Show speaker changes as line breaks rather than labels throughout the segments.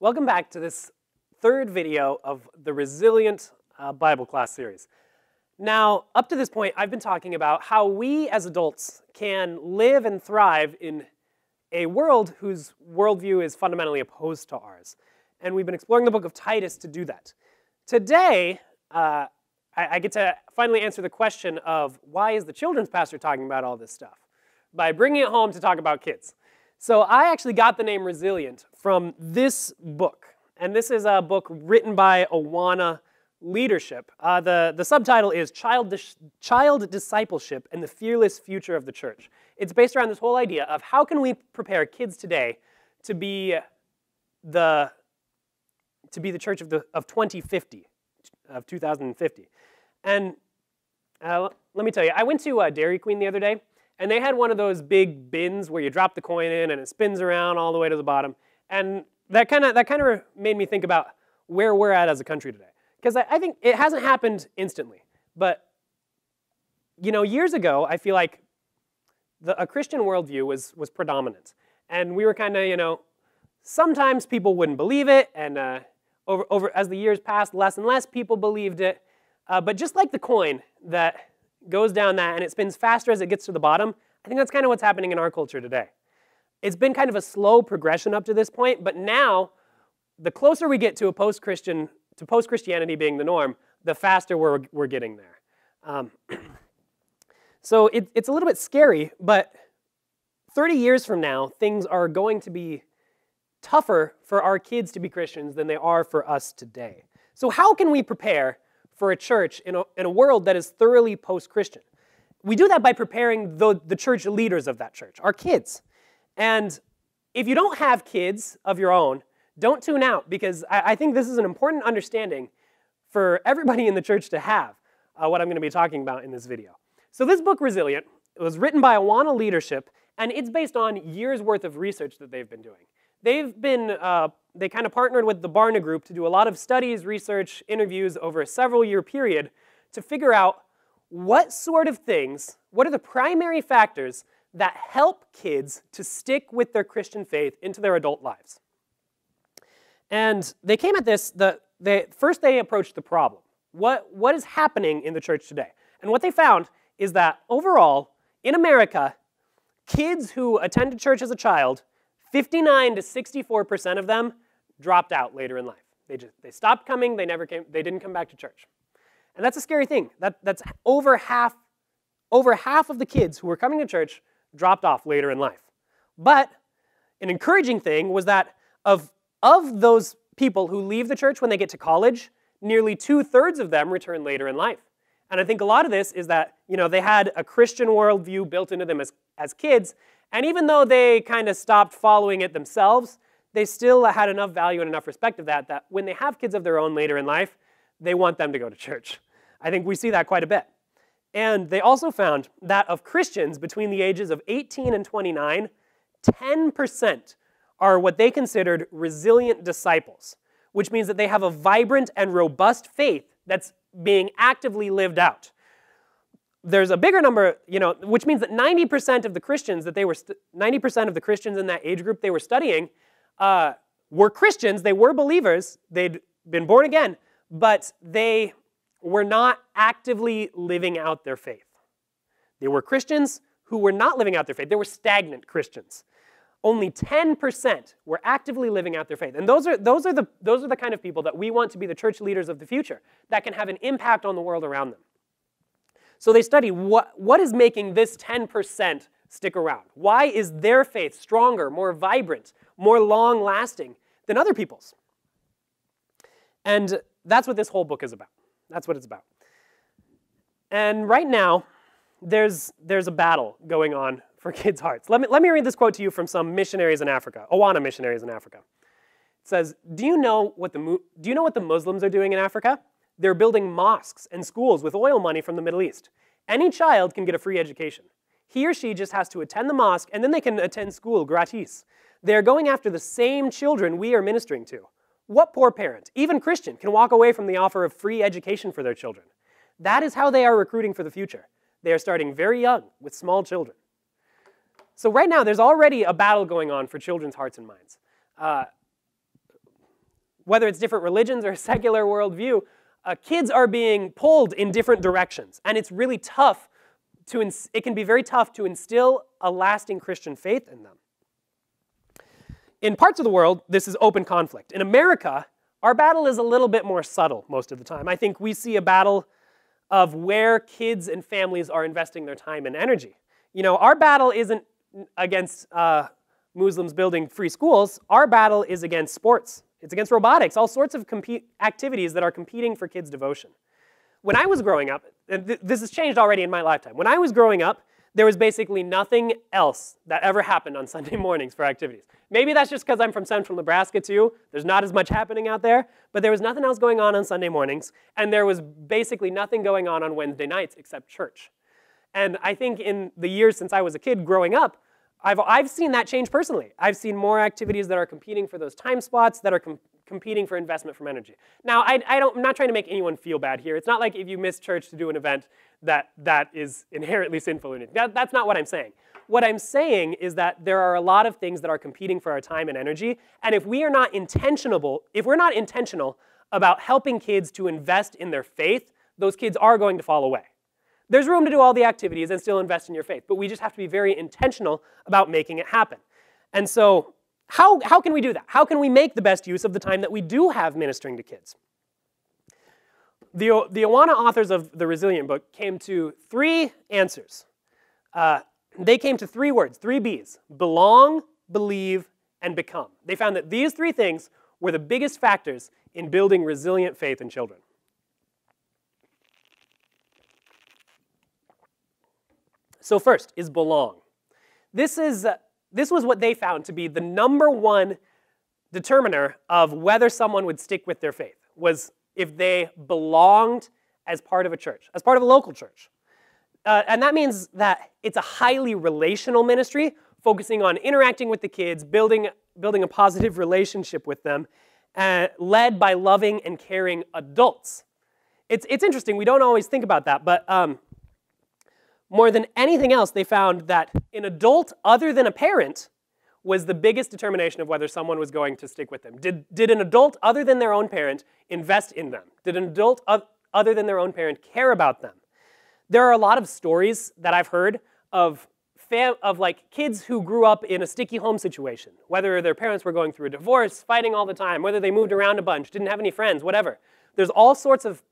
Welcome back to this third video of the Resilient Bible class series. Now, up to this point, I've been talking about how we as adults can live and thrive in a world whose worldview is fundamentally opposed to ours. And we've been exploring the book of Titus to do that. Today, I get to finally answer the question of why is the children's pastor talking about all this stuff? By bringing it home to talk about kids. So I actually got the name Resilient from this book. And this is a book written by Awana Leadership. The subtitle is Child Discipleship and the Fearless Future of the Church. It's based around this whole idea of how can we prepare kids today to be the church of 2050, of 2050. And let me tell you, I went to Dairy Queen the other day, and they had one of those big bins where you drop the coin in and it spins around all the way to the bottom. And that kind of made me think about where we're at as a country today. Because I think it hasn't happened instantly. But, you know, years ago, I feel like a Christian worldview was predominant. And we were kind of, you know, sometimes people wouldn't believe it. And as the years passed, less and less people believed it. But just like the coin that goes down that and it spins faster as it gets to the bottom, I think that's kind of what's happening in our culture today. It's been kind of a slow progression up to this point, but now the closer we get to post-Christianity being the norm, the faster we're getting there. So it's a little bit scary, but 30 years from now, things are going to be tougher for our kids to be Christians than they are for us today. So how can we prepare for a church in a world that is thoroughly post-Christian? We do that by preparing the church leaders of that church, our kids. And if you don't have kids of your own, don't tune out, because I think this is an important understanding for everybody in the church to have, what I'm going to be talking about in this video. So this book, Resilient, it was written by Awana Leadership, and it's based on years' worth of research that they've been doing. They kind of partnered with the Barna Group to do a lot of studies, research, interviews over a several-year period to figure out what sort of things, what are the primary factors that help kids to stick with their Christian faith into their adult lives. And they came at this, first they approached the problem. What is happening in the church today? And what they found is that overall, in America, kids who attended church as a child, 59 to 64% of them dropped out later in life. They stopped coming, they didn't come back to church. And that's a scary thing. That's over half of the kids who were coming to church dropped off later in life. But an encouraging thing was that of those people who leave the church when they get to college, nearly 2/3 of them return later in life. And I think a lot of this is that, you know, they had a Christian worldview built into them as kids, and even though they kind of stopped following it themselves, they still had enough value and enough respect of that when they have kids of their own later in life, they want them to go to church. I think we see that quite a bit. And they also found that of Christians between the ages of 18 and 29, 10% are what they considered resilient disciples, which means that they have a vibrant and robust faith that's being actively lived out. There's a bigger number, you know, which means that 90% of the Christians 90% of the Christians in that age group they were studying were Christians. They were believers. They'd been born again, but they were not actively living out their faith. They were Christians who were not living out their faith. They were stagnant Christians. Only 10% were actively living out their faith. And those are the kind of people that we want to be the church leaders of the future, that can have an impact on the world around them. So they study what is making this 10% stick around. Why is their faith stronger, more vibrant, more long-lasting than other people's? And that's what this whole book is about. That's what it's about. And right now, there's a battle going on for kids' hearts. Let me read this quote to you from some missionaries in Africa, Awana missionaries in Africa. It says, do you know what the Muslims are doing in Africa? They're building mosques and schools with oil money from the Middle East. Any child can get a free education. He or she just has to attend the mosque, and then they can attend school gratis. They are going after the same children we are ministering to. What poor parent, even Christian, can walk away from the offer of free education for their children? That is how they are recruiting for the future. They are starting very young with small children. So right now, there's already a battle going on for children's hearts and minds. whether it's different religions or a secular worldview, kids are being pulled in different directions. And it's really tough it can be very tough to instill a lasting Christian faith in them. In parts of the world, this is open conflict. In America, our battle is a little bit more subtle most of the time. I think we see a battle of where kids and families are investing their time and energy. You know, our battle isn't against Muslims building free schools. Our battle is against sports. It's against robotics, all sorts of activities that are competing for kids' devotion. When I was growing up, and this has changed already in my lifetime, when I was growing up, there was basically nothing else that ever happened on Sunday mornings for activities. Maybe that's just because I'm from central Nebraska too. There's not as much happening out there, but there was nothing else going on Sunday mornings, and there was basically nothing going on Wednesday nights except church. And I think in the years since I was a kid growing up, I've seen that change personally. I've seen more activities that are competing for those time spots, that are competing for investment from energy. Now, I'm not trying to make anyone feel bad here. It's not like if you miss church to do an event that is inherently sinful or anything. That's not what I'm saying. What I'm saying is that there are a lot of things that are competing for our time and energy, and if we're not intentional about helping kids to invest in their faith, those kids are going to fall away. There's room to do all the activities and still invest in your faith, but we just have to be very intentional about making it happen. And so, how can we do that? How can we make the best use of the time that we do have ministering to kids? The Awana authors of the Resilient book came to 3 answers. They came to 3 words, 3 B's: belong, believe, and become. They found that these 3 things were the biggest factors in building resilient faith in children. So first is belong. This was what they found to be the #1 determiner of whether someone would stick with their faith, was if they belonged as part of a church, as part of a local church. And that means that it's a highly relational ministry, focusing on interacting with the kids, building a positive relationship with them, led by loving and caring adults. It's interesting, we don't always think about that, but more than anything else, they found that an adult other than a parent was the biggest determination of whether someone was going to stick with them. Did an adult other than their own parent invest in them? Did an adult other than their own parent care about them? There are a lot of stories that I've heard of like kids who grew up in a sticky home situation, whether their parents were going through a divorce, fighting all the time, whether they moved around a bunch, didn't have any friends, whatever. There's all sorts of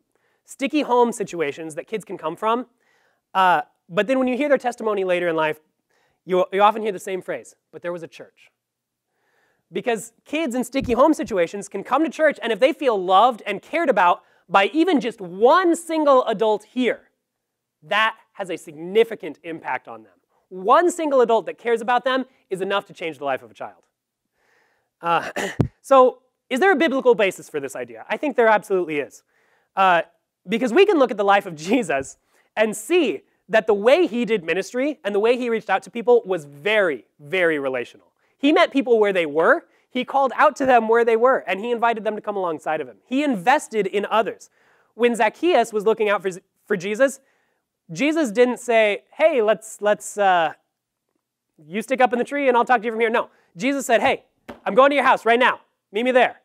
sticky home situations that kids can come from. But then when you hear their testimony later in life, you often hear the same phrase, but there was a church. Because kids in sticky home situations can come to church, and if they feel loved and cared about by even just one single adult here, that has a significant impact on them. One single adult that cares about them is enough to change the life of a child. So is there a biblical basis for this idea? I think there absolutely is. Because we can look at the life of Jesus and see that the way he did ministry and the way he reached out to people was very, very relational. He met people where they were, he called out to them where they were, and he invited them to come alongside of him. He invested in others. When Zacchaeus was looking out for Jesus, Jesus didn't say, hey, let's you stick up in the tree and I'll talk to you from here. No, Jesus said, hey, I'm going to your house right now. Meet me there.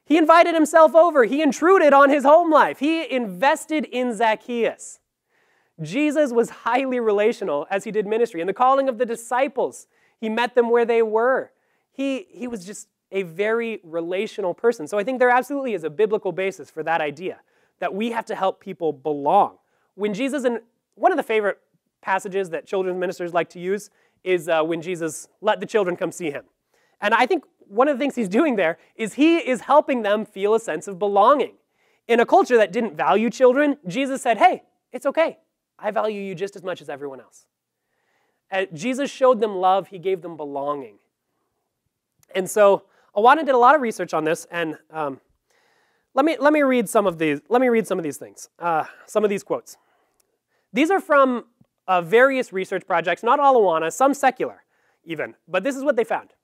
He invited himself over. He intruded on his home life. He invested in Zacchaeus. Jesus was highly relational as he did ministry. In the calling of the disciples, he met them where they were. He was just a very relational person. So I think there absolutely is a biblical basis for that idea, that we have to help people belong. When Jesus, and one of the favorite passages that children's ministers like to use is when Jesus let the children come see him. And I think one of the things he's doing there is he is helping them feel a sense of belonging. In a culture that didn't value children, Jesus said, hey, it's okay. I value you just as much as everyone else. Jesus showed them love. He gave them belonging. And so Awana did a lot of research on this, and let me read some of these. Let me read some of these things. Some of these quotes. These are from various research projects, not all Awana, some secular even. But this is what they found.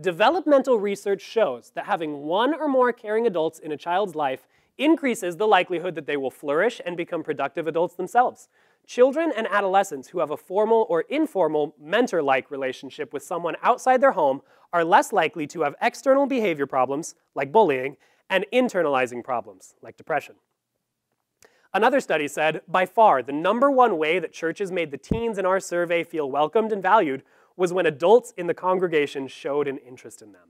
Developmental research shows that having one or more caring adults in a child's life increases the likelihood that they will flourish and become productive adults themselves. Children and adolescents who have a formal or informal mentor-like relationship with someone outside their home are less likely to have external behavior problems, like bullying, and internalizing problems like depression. Another study said, by far, the #1 way that churches made the teens in our survey feel welcomed and valued was when adults in the congregation showed an interest in them.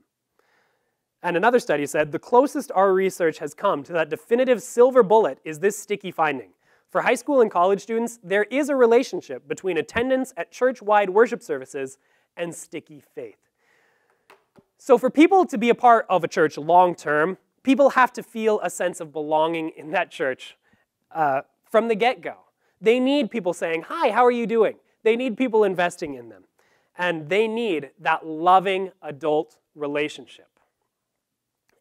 And another study said, the closest our research has come to that definitive silver bullet is this sticky finding. For high school and college students, there is a relationship between attendance at church-wide worship services and sticky faith. So for people to be a part of a church long-term, people have to feel a sense of belonging in that church from the get-go. They need people saying, hi, how are you doing? They need people investing in them. And they need that loving adult relationship.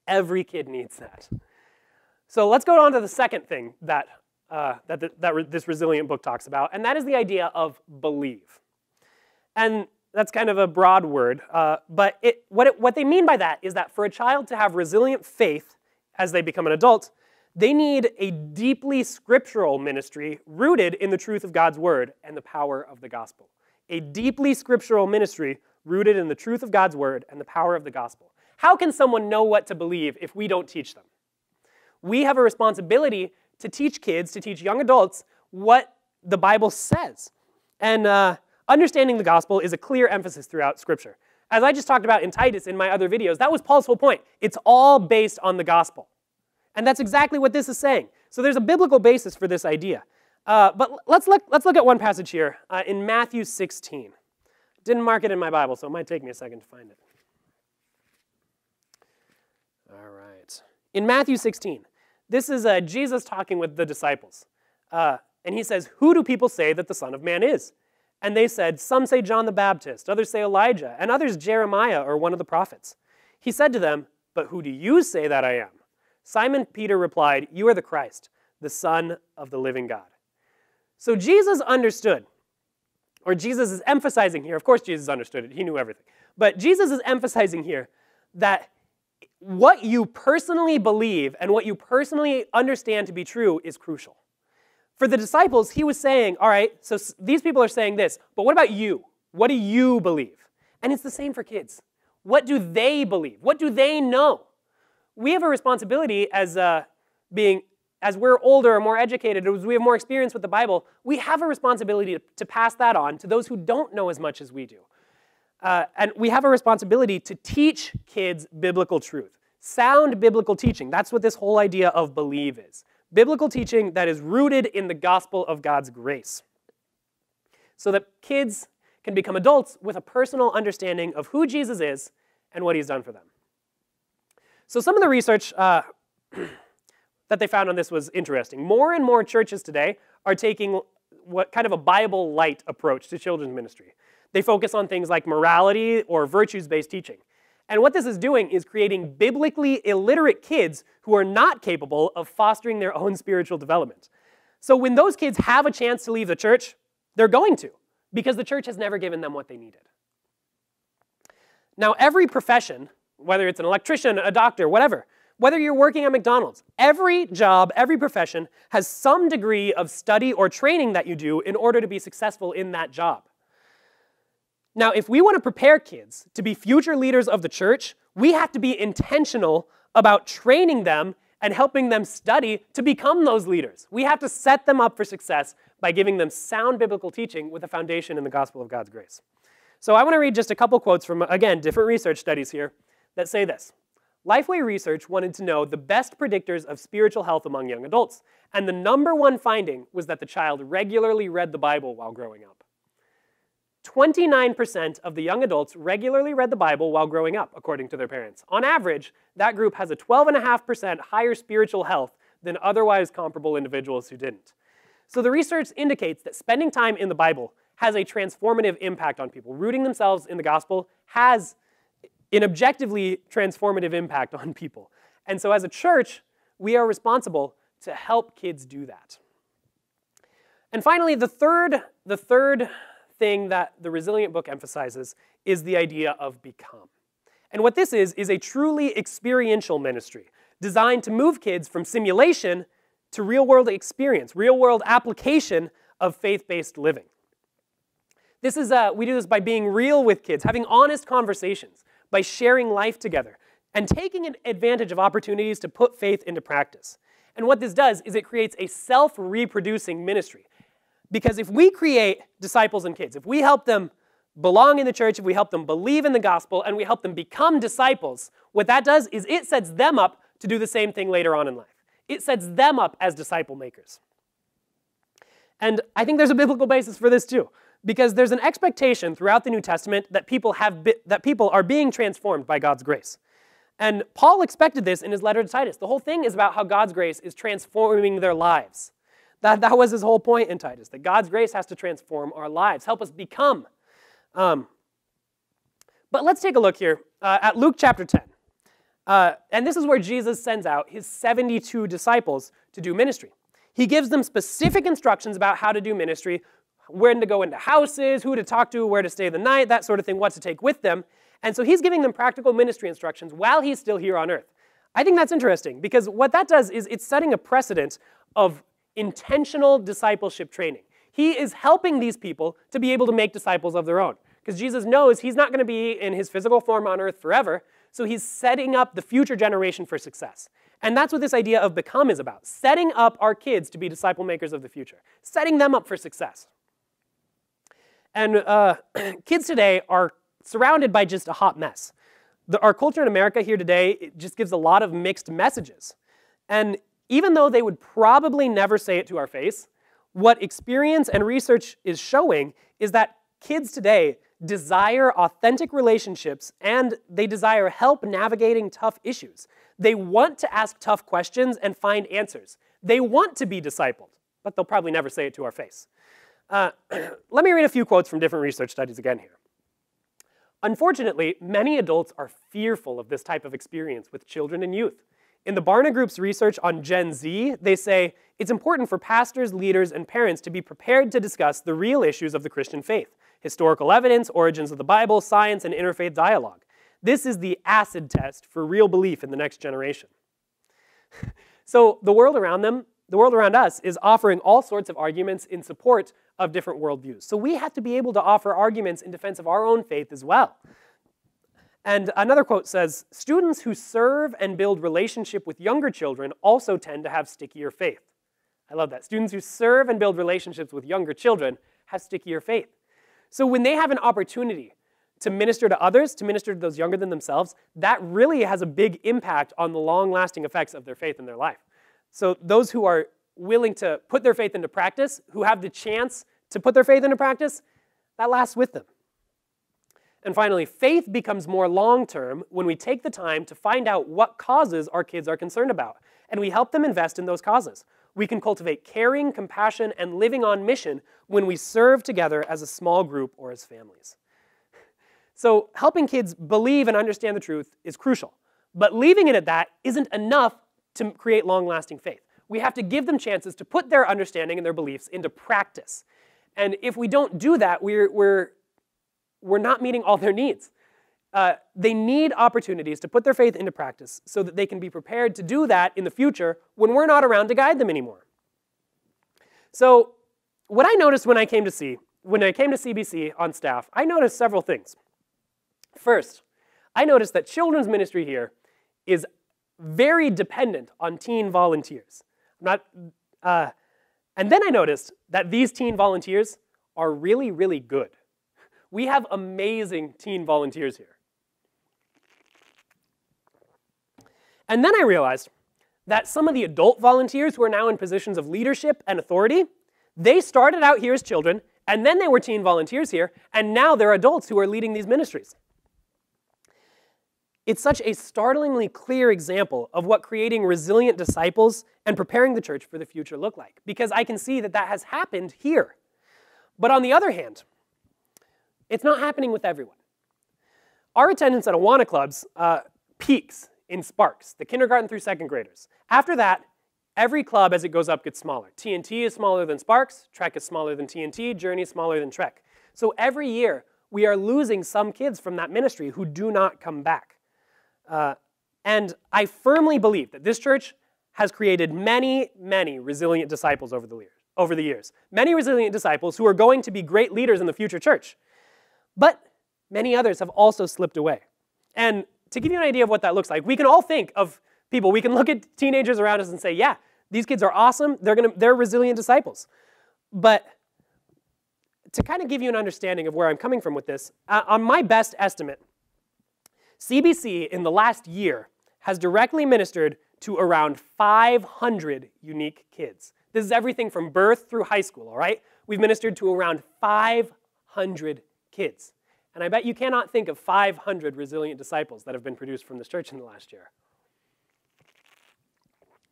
Every kid needs that. So let's go on to the second thing that this resilient book talks about, and that is the idea of believe. And that's kind of a broad word, but what they mean by that is that for a child to have resilient faith as they become an adult, they need a deeply scriptural ministry rooted in the truth of God's word and the power of the gospel. A deeply scriptural ministry rooted in the truth of God's word and the power of the gospel. How can someone know what to believe if we don't teach them? We have a responsibility to teach kids, to teach young adults what the Bible says. And understanding the gospel is a clear emphasis throughout Scripture. As I just talked about in Titus in my other videos, that was Paul's whole point. It's all based on the gospel. And that's exactly what this is saying. So there's a biblical basis for this idea. But let's look at one passage here in Matthew 16. Didn't mark it in my Bible, so it might take me a second to find it. All right. In Matthew 16, this is Jesus talking with the disciples. And he says, who do people say that the Son of Man is? And they said, some say John the Baptist, others say Elijah, and others Jeremiah or one of the prophets. He said to them, but who do you say that I am? Simon Peter replied, you are the Christ, the Son of the living God. So Jesus understood, or Jesus is emphasizing here, of course Jesus understood it, he knew everything, but Jesus is emphasizing here that what you personally believe and what you personally understand to be true is crucial. For the disciples, he was saying, all right, so these people are saying this, but what about you? What do you believe? And it's the same for kids. What do they believe? What do they know? We have a responsibility as we're older or more educated, as we have more experience with the Bible, we have a responsibility to pass that on to those who don't know as much as we do. And we have a responsibility to teach kids biblical truth. Sound biblical teaching. That's what this whole idea of believe is. Biblical teaching that is rooted in the gospel of God's grace. So that kids can become adults with a personal understanding of who Jesus is and what he's done for them. So some of the research that they found on this was interesting. More and more churches today are taking what kind of a Bible light approach to children's ministry. They focus on things like morality or virtues-based teaching. And what this is doing is creating biblically illiterate kids who are not capable of fostering their own spiritual development. So when those kids have a chance to leave the church, they're going to, because the church has never given them what they needed. Now, every profession, whether it's an electrician, a doctor, whatever, whether you're working at McDonald's, every job, every profession has some degree of study or training that you do in order to be successful in that job. Now, if we want to prepare kids to be future leaders of the church, we have to be intentional about training them and helping them study to become those leaders. We have to set them up for success by giving them sound biblical teaching with a foundation in the gospel of God's grace. So I want to read just a couple quotes from, again, different research studies here that say this. Lifeway Research wanted to know the best predictors of spiritual health among young adults, and the #1 finding was that the child regularly read the Bible while growing up. 29% of the young adults regularly read the Bible while growing up, according to their parents. On average, that group has a 12.5% higher spiritual health than otherwise comparable individuals who didn't. So the research indicates that spending time in the Bible has a transformative impact on people. Rooting themselves in the gospel has an objectively transformative impact on people. And so as a church, we are responsible to help kids do that. And finally, the third thing that the Resilient book emphasizes is the idea of become. And what this is a truly experiential ministry designed to move kids from simulation to real-world experience, real-world application of faith-based living. We do this by being real with kids, having honest conversations, by sharing life together, and taking advantage of opportunities to put faith into practice. And what this does is it creates a self-reproducing ministry. Because if we create disciples and kids, if we help them belong in the church, if we help them believe in the gospel, and we help them become disciples, what that does is it sets them up to do the same thing later on in life. It sets them up as disciple makers. And I think there's a biblical basis for this too, because there's an expectation throughout the New Testament that people are being transformed by God's grace. And Paul expected this in his letter to Titus. The whole thing is about how God's grace is transforming their lives. That was his whole point in Titus, that God's grace has to transform our lives, help us become. But let's take a look here at Luke chapter 10. And this is where Jesus sends out his 72 disciples to do ministry. He gives them specific instructions about how to do ministry, when to go into houses, who to talk to, where to stay the night, that sort of thing, what to take with them. And so he's giving them practical ministry instructions while he's still here on earth. I think that's interesting because what that does is it's setting a precedent of intentional discipleship training. He is helping these people to be able to make disciples of their own because Jesus knows he's not going to be in his physical form on earth forever, so he's setting up the future generation for success. And that's what this idea of become is about, setting up our kids to be disciple makers of the future, setting them up for success. And kids today are surrounded by just a hot mess. Our culture in America here today, it just gives a lot of mixed messages. And even though they would probably never say it to our face, what experience and research is showing is that kids today desire authentic relationships and they desire help navigating tough issues. They want to ask tough questions and find answers. They want to be discipled, but they'll probably never say it to our face. Let me read a few quotes from different research studies again here. Unfortunately, many adults are fearful of this type of experience with children and youth. In the Barna Group's research on Gen Z, they say, it's important for pastors, leaders, and parents to be prepared to discuss the real issues of the Christian faith, historical evidence, origins of the Bible, science, and interfaith dialogue. This is the acid test for real belief in the next generation. So the world around us is offering all sorts of arguments in support of different worldviews. So we have to be able to offer arguments in defense of our own faith as well. And another quote says, students who serve and build relationship with younger children also tend to have stickier faith. I love that. Students who serve and build relationships with younger children have stickier faith. So when they have an opportunity to minister to others, to minister to those younger than themselves, that really has a big impact on the long-lasting effects of their faith in their life. So those who are willing to put their faith into practice, who have the chance to put their faith into practice, that lasts with them. And finally, faith becomes more long-term when we take the time to find out what causes our kids are concerned about, and we help them invest in those causes. We can cultivate caring, compassion, and living on mission when we serve together as a small group or as families. So helping kids believe and understand the truth is crucial, but leaving it at that isn't enough to create long-lasting faith. We have to give them chances to put their understanding and their beliefs into practice. And if we don't do that, we're not meeting all their needs. They need opportunities to put their faith into practice so that they can be prepared to do that in the future when we're not around to guide them anymore. So what I noticed when I came to CBC on staff, I noticed several things. First, I noticed that children's ministry here is very dependent on teen volunteers. And then I noticed that these teen volunteers are really, really good. We have amazing teen volunteers here. And then I realized that some of the adult volunteers who are now in positions of leadership and authority, they started out here as children, and then they were teen volunteers here, and now they're adults who are leading these ministries. It's such a startlingly clear example of what creating resilient disciples and preparing the church for the future look like, because I can see that that has happened here. But on the other hand, it's not happening with everyone. Our attendance at Awana clubs peaks in Sparks, the kindergarten through second graders. After that, every club as it goes up gets smaller. TNT is smaller than Sparks, Trek is smaller than TNT, Journey is smaller than Trek. So every year, we are losing some kids from that ministry who do not come back. And I firmly believe that this church has created many, many resilient disciples over the years. Many resilient disciples who are going to be great leaders in the future church. But many others have also slipped away. And to give you an idea of what that looks like, we can all think of people. We can look at teenagers around us and say, yeah, these kids are awesome. They're resilient disciples. But to kind of give you an understanding of where I'm coming from with this, on my best estimate, CBC in the last year has directly ministered to around 500 unique kids. This is everything from birth through high school, all right? We've ministered to around 500 kids. And I bet you cannot think of 500 resilient disciples that have been produced from this church in the last year.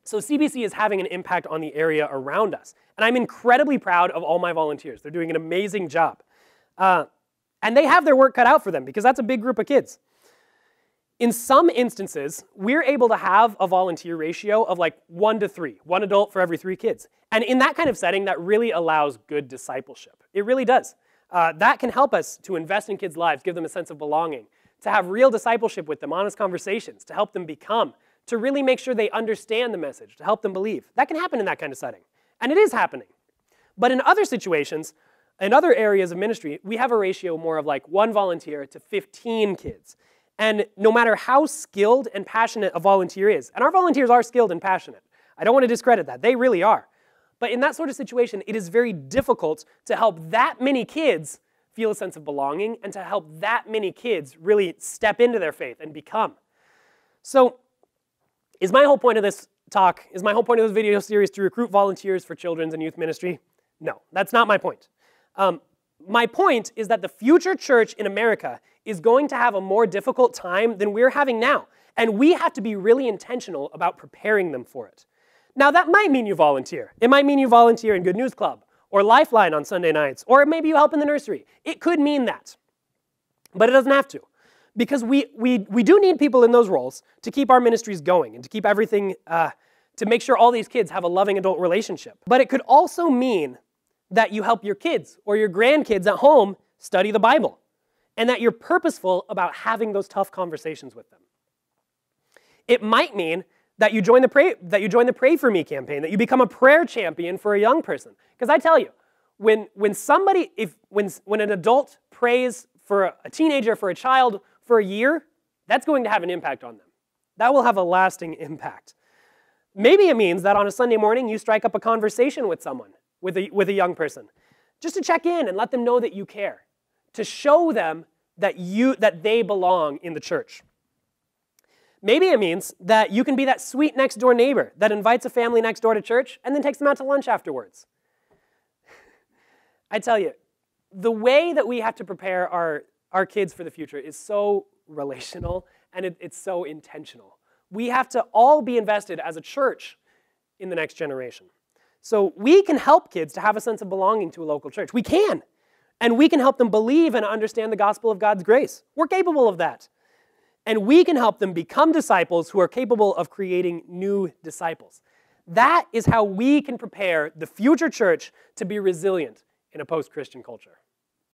So CBC is having an impact on the area around us. And I'm incredibly proud of all my volunteers. They're doing an amazing job. And they have their work cut out for them because that's a big group of kids. In some instances, we're able to have a volunteer ratio of like 1 to 3, 1 adult for every 3 kids. And in that kind of setting, that really allows good discipleship. It really does. That can help us to invest in kids' lives, give them a sense of belonging, to have real discipleship with them, honest conversations, to help them become, to really make sure they understand the message, to help them believe. That can happen in that kind of setting. And it is happening. But in other situations, in other areas of ministry, we have a ratio more of like 1 volunteer to 15 kids. And no matter how skilled and passionate a volunteer is, and our volunteers are skilled and passionate, I don't want to discredit that, they really are. But in that sort of situation, it is very difficult to help that many kids feel a sense of belonging and to help that many kids really step into their faith and become. So, is my whole point of this talk, is my whole point of this video series to recruit volunteers for children's and youth ministry? No, that's not my point. My point is that the future church in America is going to have a more difficult time than we're having now. And we have to be really intentional about preparing them for it. Now, that might mean you volunteer. It might mean you volunteer in Good News Club or Lifeline on Sunday nights, or maybe you help in the nursery. It could mean that. But it doesn't have to. Because we do need people in those roles to keep our ministries going and to keep everything, to make sure all these kids have a loving adult relationship. But it could also mean that you help your kids or your grandkids at home study the Bible, and that you're purposeful about having those tough conversations with them. It might mean that you join the Pray For Me campaign, that you become a prayer champion for a young person. Because I tell you, when an adult prays for a teenager, for a child, for a year, that's going to have an impact on them. That will have a lasting impact. Maybe it means that on a Sunday morning you strike up a conversation with someone, with a young person, just to check in and let them know that you care, to show them that they belong in the church. Maybe it means that you can be that sweet next door neighbor that invites a family next door to church and then takes them out to lunch afterwards. I tell you, the way that we have to prepare our kids for the future is so relational and it's so intentional. We have to all be invested as a church in the next generation. So we can help kids to have a sense of belonging to a local church. We can. And we can help them believe and understand the gospel of God's grace. We're capable of that. And we can help them become disciples who are capable of creating new disciples. That is how we can prepare the future church to be resilient in a post-Christian culture.